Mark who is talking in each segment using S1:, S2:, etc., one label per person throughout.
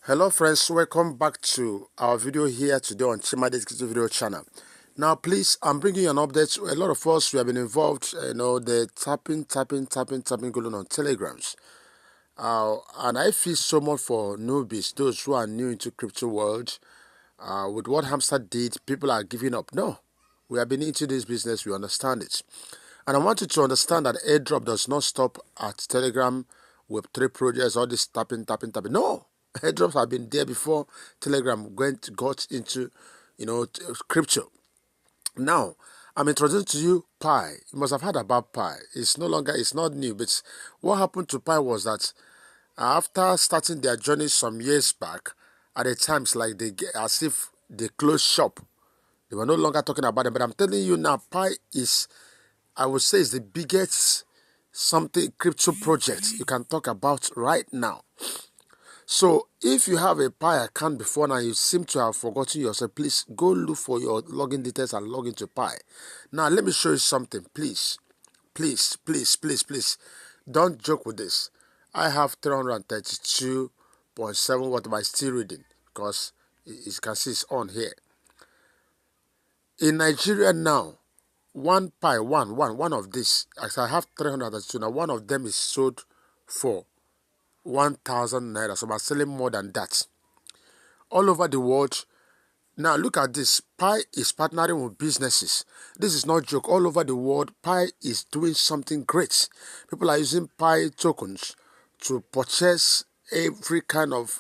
S1: Hello friends, welcome back to our video here today on Chimade's video channel. Now please, I'm bringing you an update. A lot of us, we have been involved, the tapping going on Telegrams. And I feel so much for newbies, those who are new into crypto world. With what Hamster did, people are giving up. No, we have been into this business, we understand it. And I want you to understand that airdrop does not stop at Telegram with 3 projects, all this tapping. No, airdrops have been there before Telegram got into, crypto. Now, I'm introducing to you Pi. You must have heard about Pi. It's not new, but what happened to Pi was that after starting their journey some years back, at the times like they get as if they closed shop. They were no longer talking about it. But I'm telling you now, Pi is, I would say, is the biggest crypto project you can talk about right now. So if you have a Pi account before now, you seem to have forgotten yourself, please go look for your login details and log into Pi. Now let me show you something, please. Please. Don't joke with this. I have 332.7 what am I still reading, because you can see it's on here. In Nigeria now, one Pi, one of this, as I have 332 now, one of them is sold for 1,000 naira. So I'm selling more than that all over the world. Now look at this. Pi is partnering with businesses. This is not a joke. All over the world, Pi is doing something great. People are using Pi tokens to purchase every kind of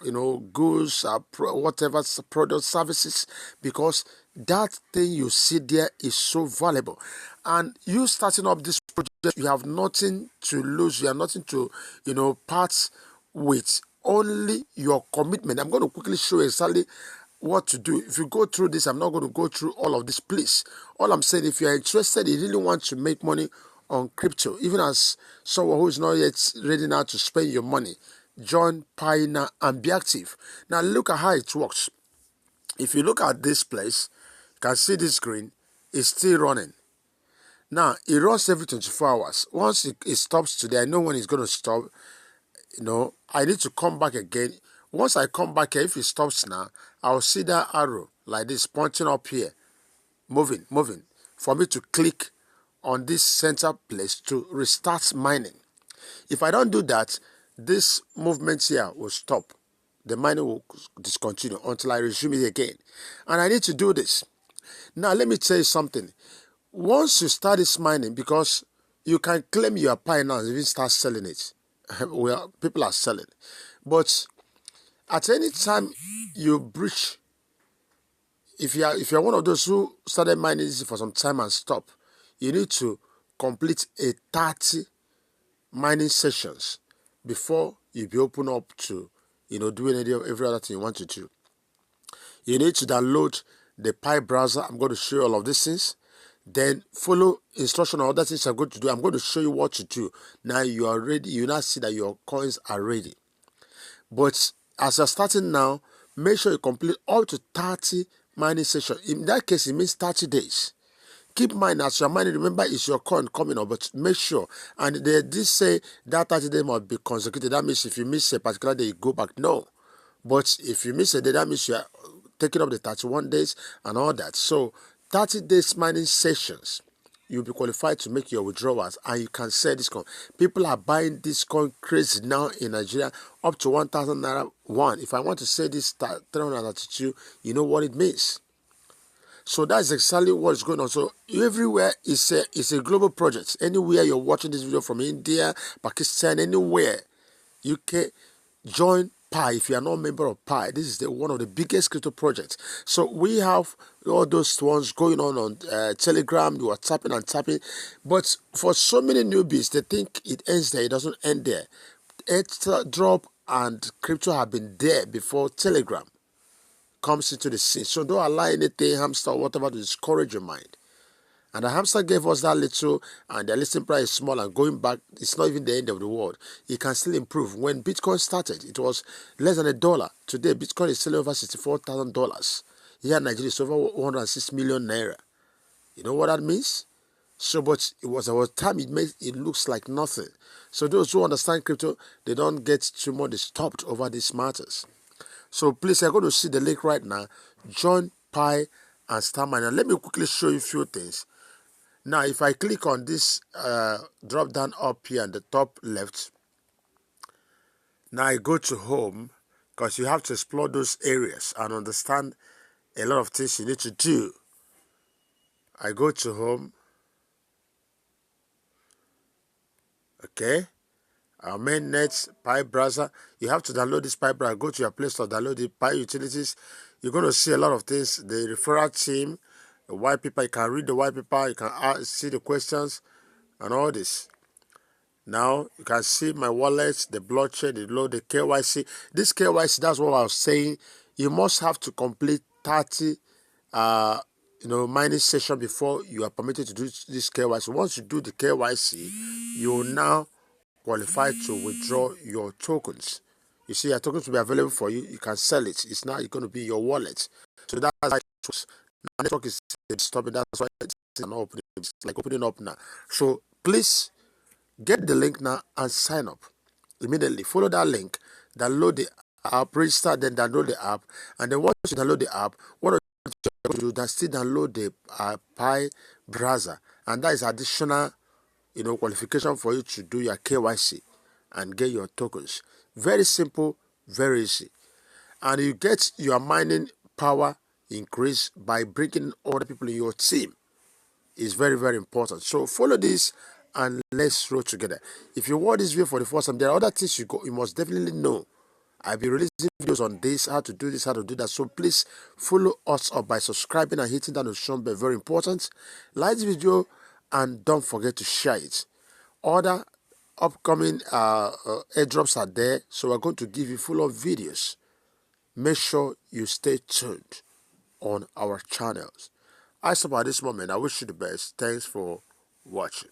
S1: goods, whatever product, services, because that thing you see there is so valuable. And you starting up this project, you have nothing to lose. You have nothing to part with, only your commitment. I'm going to quickly show you exactly what to do. If you go through this, I'm not going to go through all of this, please. All I'm saying, if you're interested, you really want to make money on crypto, even as someone who is not yet ready now to spend your money, join Pi now and be active. Now look at how it works. If you look at this place, you can see this screen is still running. Now it runs every 24 hours. Once it stops today, I know when it's going to stop. I need to come back again. Once I come back here, if it stops now, I'll see that arrow like this pointing up here, moving, for me to click on this center place to restart mining. If I don't do that, this movement here will stop. The mining will discontinue until I resume it again. And I need to do this. Now, let me tell you something. Once you start this mining, because you can claim your Pi now and even start selling it. Well, people are selling. But at any time you breach, if you're one of those who started mining this for some time and stop, you need to complete a 30 mining sessions before you be open up to doing every other thing you want to do. You need to download the Pi browser. I'm going to show you all of these things. Then follow instruction on other things I'm going to do. I'm going to show you what to do. Now you are ready. You now see that your coins are ready. But as you're starting now, make sure you complete up to 30 mining sessions. In that case, it means 30 days. Keep in mind, as you're mining, remember it's your coin coming up, but make sure. And they did say that 30 days must be consecutive. That means if you miss a particular day, you go back. No. But if you miss a day, that means you're taking up the 31 days and all that. So 30 days mining sessions, you'll be qualified to make your withdrawals and you can sell this coin. People are buying this coin crazy now in Nigeria, up to 1,000 naira one. If I want to sell this 332, you know what it means. So that's exactly what's going on. So everywhere is a global project. Anywhere you're watching this video from, India, Pakistan, anywhere, UK, join Pi. If you are not a member of Pi, this is one of the biggest crypto projects. So we have all those ones going on Telegram. You are tapping and tapping, but for so many newbies, they think it ends there. It doesn't end there. Airdrop and crypto have been there before Telegram comes into the scene. So don't allow anything, Hamster or whatever, to discourage your mind. And the Hamster gave us that little, and the listing price is small, and going back, it's not even the end of the world. It can still improve. When Bitcoin started, it was less than $1. Today, Bitcoin is selling over $64,000. Here in Nigeria, it's over 106 million naira. You know what that means? So, but it was our time it looks like nothing. So those who understand crypto, they don't get too much disturbed over these matters. So please, you're going to see the link right now. Join Pi and start mining. Let me quickly show you a few things. Now, if I click on this drop down up here in the top left, now I go to home, because you have to explore those areas and understand a lot of things you need to do. I go to home. Okay. Our main net, Pi browser. You have to download this Pi browser. Go to your Play Store, download the Pi utilities. You're going to see a lot of things. The referral team, the white paper. You can read the white paper. You can see the questions and all this. Now you can see my wallet, the blockchain, the KYC. This KYC, that's what I was saying. You must have to complete 30 mining session before you are permitted to do this KYC. Once you do the KYC, you will now qualify to withdraw your tokens. You see, your tokens will be available for you. You can sell it. It's now going to be your wallet. So that's how it works. Now, network is stopping. That's why it's not opening. It's like opening up now. So please get the link now and sign up immediately. Follow that link. Download the app. Register. Then download the app. And then once you download the app, what you're going to do? That's still download the Pi browser, and that is additional qualification for you to do your KYC and get your tokens. Very simple, very easy. And you get your mining power increase by bringing other people in your team. It's very, very important. So follow this and let's roll together. If you watch this video for the first time, there are other things you must definitely know. I'll be releasing videos on this, how to do this, how to do that. So please follow us up by subscribing and hitting that notification bell. Very important. Like this video and don't forget to share it. Other upcoming airdrops are there, so we're going to give you full of videos. Make sure you stay tuned on our channels. I stop at this moment. I wish you the best. Thanks for watching.